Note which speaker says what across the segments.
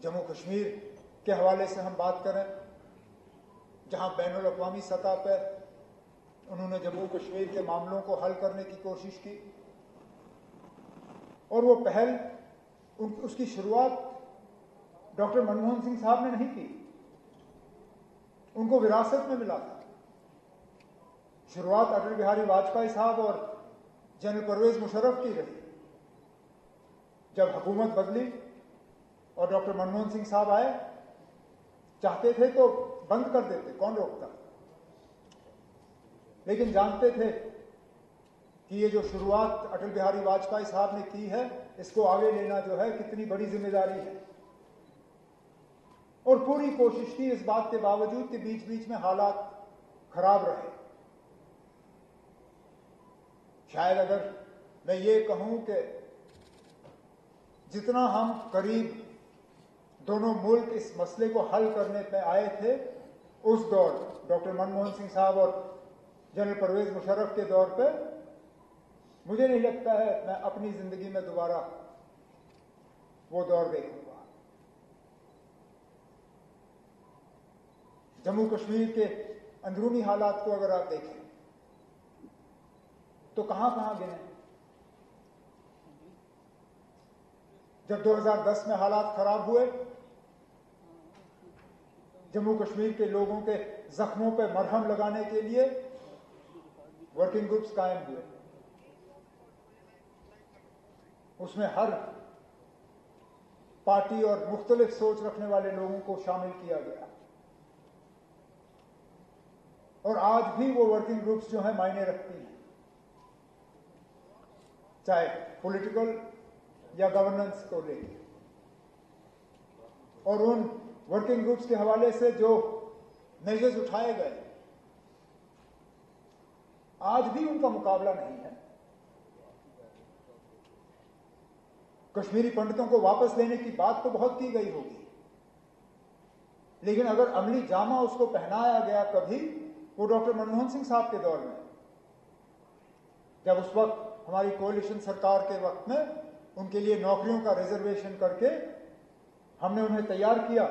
Speaker 1: जम्मू कश्मीर के हवाले से हम बात करें, जहां बैनुल अक़वामी सतह पर उन्होंने जम्मू कश्मीर के मामलों को हल करने की कोशिश की और वो पहल उसकी शुरुआत डॉक्टर मनमोहन सिंह साहब ने नहीं की, उनको विरासत में मिला था। शुरुआत अटल बिहारी वाजपेयी साहब और जनरल परवेज मुशर्रफ की रही। जब हुकूमत बदली और डॉक्टर मनमोहन सिंह साहब आए, चाहते थे तो बंद कर देते, कौन रोकता, लेकिन जानते थे कि ये जो शुरुआत अटल बिहारी वाजपेयी साहब ने की है, इसको आगे लेना जो है कितनी बड़ी जिम्मेदारी है। और पूरी कोशिश की, इस बात के बावजूद कि बीच बीच में हालात खराब रहे। शायद अगर मैं ये कहूं कि जितना हम करीब दोनों मुल्क इस मसले को हल करने पे आए थे, उस दौर डॉक्टर मनमोहन सिंह साहब और जनरल परवेज मुशर्रफ के दौर पे मुझे नहीं लगता है मैं अपनी जिंदगी में दोबारा वो दौर देखूंगा। जम्मू कश्मीर के अंदरूनी हालात को अगर आप देखें तो कहां कहां गिने। जब 2010 में हालात खराब हुए, जम्मू कश्मीर के लोगों के जख्मों पर मरहम लगाने के लिए वर्किंग ग्रुप्स कायम हुए। उसमें हर पार्टी और मुख्तलिफ सोच रखने वाले लोगों को शामिल किया गया और आज भी वो वर्किंग ग्रुप्स जो है मायने रखती हैं, चाहे पॉलिटिकल या गवर्नेंस को लेकर। और उन वर्किंग ग्रुप्स के हवाले से जो मेजर्स उठाए गए, आज भी उनका मुकाबला नहीं है। कश्मीरी पंडितों को वापस लेने की बात तो बहुत की गई होगी, लेकिन अगर अमली जामा उसको पहनाया गया कभी, वो डॉक्टर मनमोहन सिंह साहब के दौर में, जब उस वक्त हमारी कोalition सरकार के वक्त में उनके लिए नौकरियों का रिजर्वेशन करके हमने उन्हें तैयार किया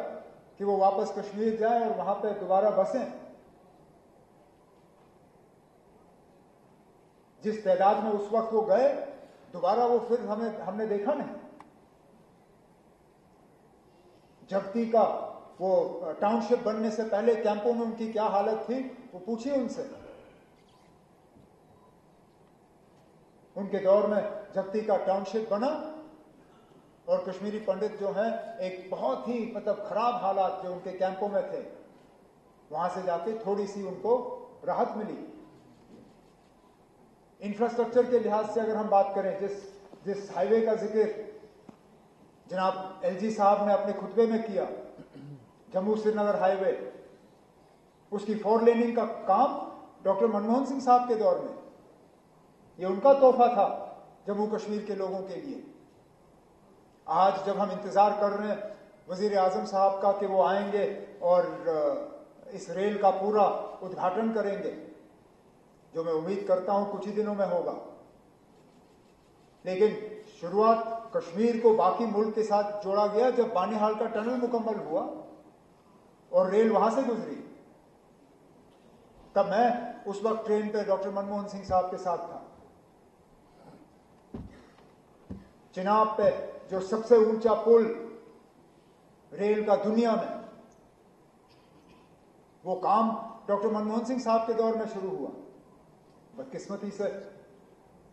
Speaker 1: कि वो वापस कश्मीर जाएं और वहां पे दोबारा बसें। जिस तादाद में उस वक्त वो गए, दोबारा वो फिर हमने देखा नहीं। जगती का वो टाउनशिप बनने से पहले कैंपों में उनकी क्या हालत थी, वो पूछिए उनसे। उनके दौर में जगती का टाउनशिप बना और कश्मीरी पंडित जो हैं, एक बहुत ही खराब हालात जो उनके कैंपों में थे, वहां से जाके थोड़ी सी उनको राहत मिली। इंफ्रास्ट्रक्चर के लिहाज से अगर हम बात करें, जिस हाईवे का जिक्र जनाब एलजी साहब ने अपने खुतबे में किया, जम्मू श्रीनगर हाईवे, उसकी 4 लेनिंग का काम डॉक्टर मनमोहन सिंह साहब के दौर में, ये उनका तोहफा था जम्मू कश्मीर के लोगों के लिए। आज जब हम इंतजार कर रहे हैं वजीर आजम साहब का कि वो आएंगे और इस रेल का पूरा उद्घाटन करेंगे, जो मैं उम्मीद करता हूं कुछ ही दिनों में होगा, लेकिन शुरुआत कश्मीर को बाकी मुल्क के साथ जोड़ा गया जब बानीहाल का टनल मुकम्मल हुआ और रेल वहां से गुजरी। तब मैं उस वक्त ट्रेन पे डॉक्टर मनमोहन सिंह साहब के साथ था। चिनाब पे जो सबसे ऊंचा पुल रेल का दुनिया में, वो काम डॉक्टर मनमोहन सिंह साहब के दौर में शुरू हुआ। बदकिस्मती से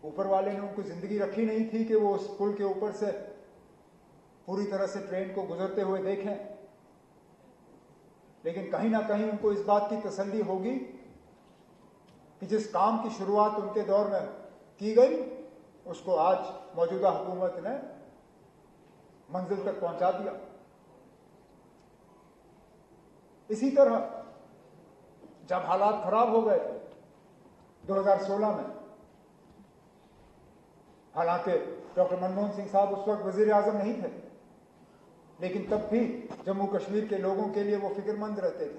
Speaker 1: ऊपर वाले ने उनको जिंदगी रखी नहीं थी कि वो उस पुल के ऊपर से पूरी तरह से ट्रेन को गुजरते हुए देखें, लेकिन कहीं ना कहीं उनको इस बात की तसल्ली होगी कि जिस काम की शुरुआत उनके दौर में की गई, उसको आज मौजूदा हुकूमत ने मंजिल तक पहुंचा दिया। इसी तरह जब हालात खराब हो गए थे 2016 में, हालांकि डॉक्टर मनमोहन सिंह साहब उस वक्त वजीर आजम नहीं थे, लेकिन तब भी जम्मू कश्मीर के लोगों के लिए वो फिक्रमंद रहते थे।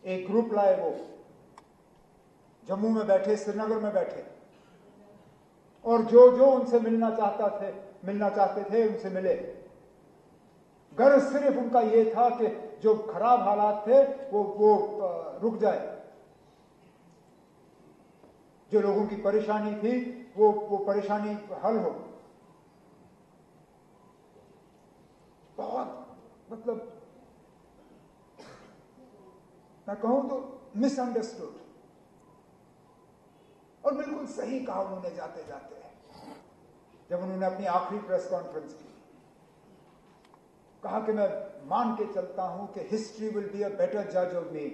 Speaker 1: एक ग्रुप लाए, वो जम्मू में बैठे, श्रीनगर में बैठे, और जो जो उनसे मिलना चाहते थे उनसे मिले। गर्ज सिर्फ उनका ये था कि जो खराब हालात थे वो रुक जाए, जो लोगों की परेशानी थी वो परेशानी हल हो। बहुत मतलब मैं कहूं तो मिसअंडरस्टूड, और बिल्कुल सही कहा उन्होंने जाते जाते, जब उन्होंने अपनी आखिरी प्रेस कॉन्फ्रेंस की, कहा कि मैं मान के चलता हूं कि history will be a better जज of me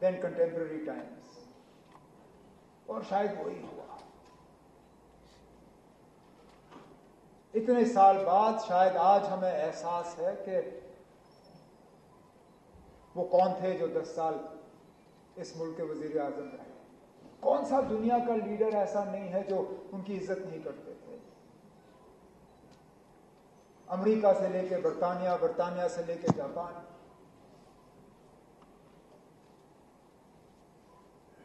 Speaker 1: than contemporary times, और शायद वही हुआ। इतने साल बाद शायद आज हमें एहसास है कि वो कौन थे जो 10 साल इस मुल्क के वजीर आजम रहे। कौन सा दुनिया का लीडर ऐसा नहीं है जो उनकी इज्जत नहीं करते थे। अमेरिका से लेके बर्तानिया, बर्तानिया से लेके जापान,